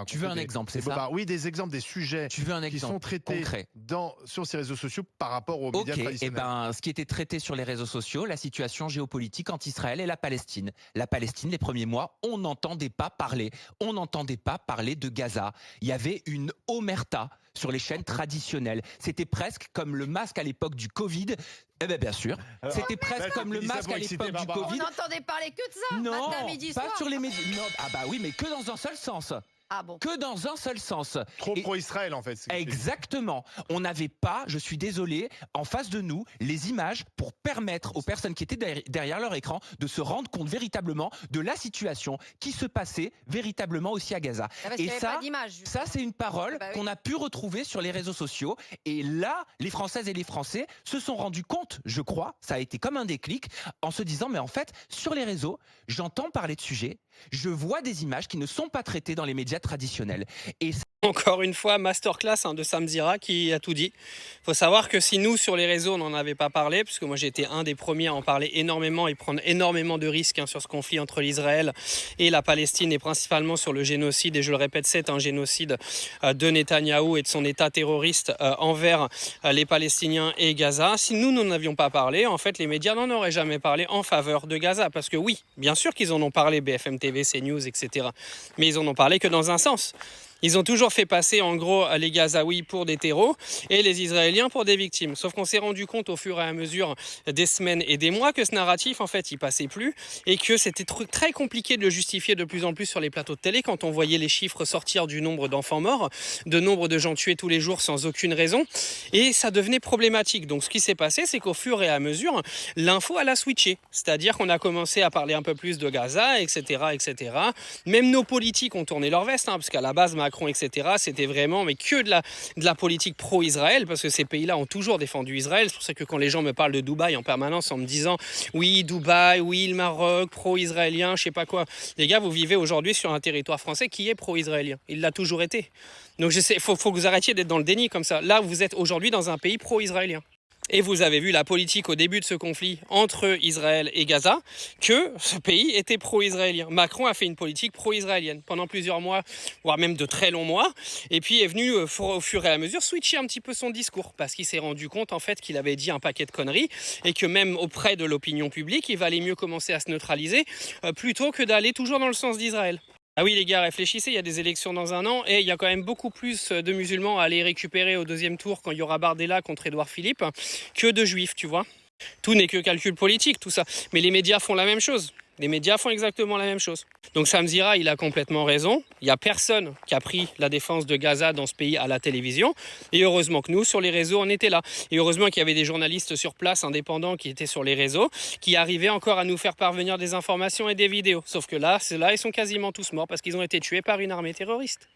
Tu veux un exemple, c'est ça? Oui, des exemples, des sujets Tu veux un qui sont exemple traités concret? sur ces réseaux sociaux par rapport aux médias Ok, et traditionnels. ben, ce qui était traité sur les réseaux sociaux, la situation géopolitique entre Israël et la Palestine. La Palestine, les premiers mois, on n'entendait pas parler. On n'entendait pas parler de Gaza. Il y avait une omerta sur les chaînes traditionnelles. C'était presque comme le masque à l'époque du Covid. Eh bien, bien sûr. Alors, C'était là, presque comme tu le dis ça masque pour à exciter l'époque du Barbara. On Covid. n'entendait parler que de ça, Non, matin, midi, pas soir. sur les médias. Non, ah bah oui, mais que dans un seul sens. Ah bon. Que dans un seul sens. Trop Et pro-Israël, en fait. exactement. On n'avait pas, je suis désolé, en face de nous, les images pour permettre aux personnes qui étaient derrière leur écran de se rendre compte véritablement de la situation qui se passait véritablement aussi à Gaza. Ah, parce Et qu'il y avait pas d'image, justement. ça, c'est une parole Ah bah oui. qu'on a pu retrouver sur les réseaux sociaux. Et là, les Françaises et les Français se sont rendus compte, je crois, ça a été comme un déclic, en se disant, mais en fait, sur les réseaux, j'entends parler de sujets, je vois des images qui ne sont pas traitées dans les médias traditionnels. Et Encore une fois, masterclass de Samzira qui a tout dit. Il faut savoir que si nous, sur les réseaux, on n'en avait pas parlé, puisque moi j'ai été un des premiers à en parler énormément et prendre énormément de risques sur ce conflit entre l'Israël et la Palestine, et principalement sur le génocide, et je le répète, c'est un génocide de Netanyahou et de son État terroriste envers les Palestiniens et Gaza. Si nous n'en avions pas parlé, en fait, les médias n'en auraient jamais parlé en faveur de Gaza. Parce que oui, bien sûr qu'ils en ont parlé, BFM TV, CNews, etc. Mais ils en ont parlé que dans un sens. Ils ont toujours fait passer en gros les Gazaouis pour des terreaux et les Israéliens pour des victimes. Sauf qu'on s'est rendu compte au fur et à mesure des semaines et des mois que ce narratif en fait il passait plus et que c'était très compliqué de le justifier de plus en plus sur les plateaux de télé quand on voyait les chiffres sortir du nombre d'enfants morts, de nombre de gens tués tous les jours sans aucune raison, et ça devenait problématique. Donc ce qui s'est passé, c'est qu'au fur et à mesure, l'info elle a switché. C'est-à-dire qu'on a commencé à parler un peu plus de Gaza, etc., etc. Même nos politiques ont tourné leur veste, parce qu'à la base Macron, etc., c'était vraiment mais que de la politique pro-Israël, parce que ces pays-là ont toujours défendu Israël. C'est pour ça que quand les gens me parlent de Dubaï en permanence en me disant oui, Dubaï, oui, le Maroc, pro-israélien, je sais pas quoi. Les gars, vous vivez aujourd'hui sur un territoire français qui est pro-israélien. Il l'a toujours été. Donc il faut que vous arrêtiez d'être dans le déni comme ça. Là, vous êtes aujourd'hui dans un pays pro-israélien. Et vous avez vu la politique au début de ce conflit entre Israël et Gaza, que ce pays était pro-israélien. Macron a fait une politique pro-israélienne pendant plusieurs mois, voire même de très longs mois, et puis est venu au fur et à mesure switcher un petit peu son discours, parce qu'il s'est rendu compte en fait qu'il avait dit un paquet de conneries, et que même auprès de l'opinion publique, il valait mieux commencer à se neutraliser, plutôt que d'aller toujours dans le sens d'Israël. Ah oui les gars, réfléchissez, il y a des élections dans un an et il y a quand même beaucoup plus de musulmans à aller récupérer au deuxième tour quand il y aura Bardella contre Édouard Philippe que de juifs, tu vois. Tout n'est que calcul politique, tout ça. Mais les médias font la même chose. Les médias font exactement la même chose. Donc Samzira, il a complètement raison. Il n'y a personne qui a pris la défense de Gaza dans ce pays à la télévision. Et heureusement que nous, sur les réseaux, on était là. Et heureusement qu'il y avait des journalistes sur place, indépendants, qui étaient sur les réseaux, qui arrivaient encore à nous faire parvenir des informations et des vidéos. Sauf que là, ils sont quasiment tous morts parce qu'ils ont été tués par une armée terroriste.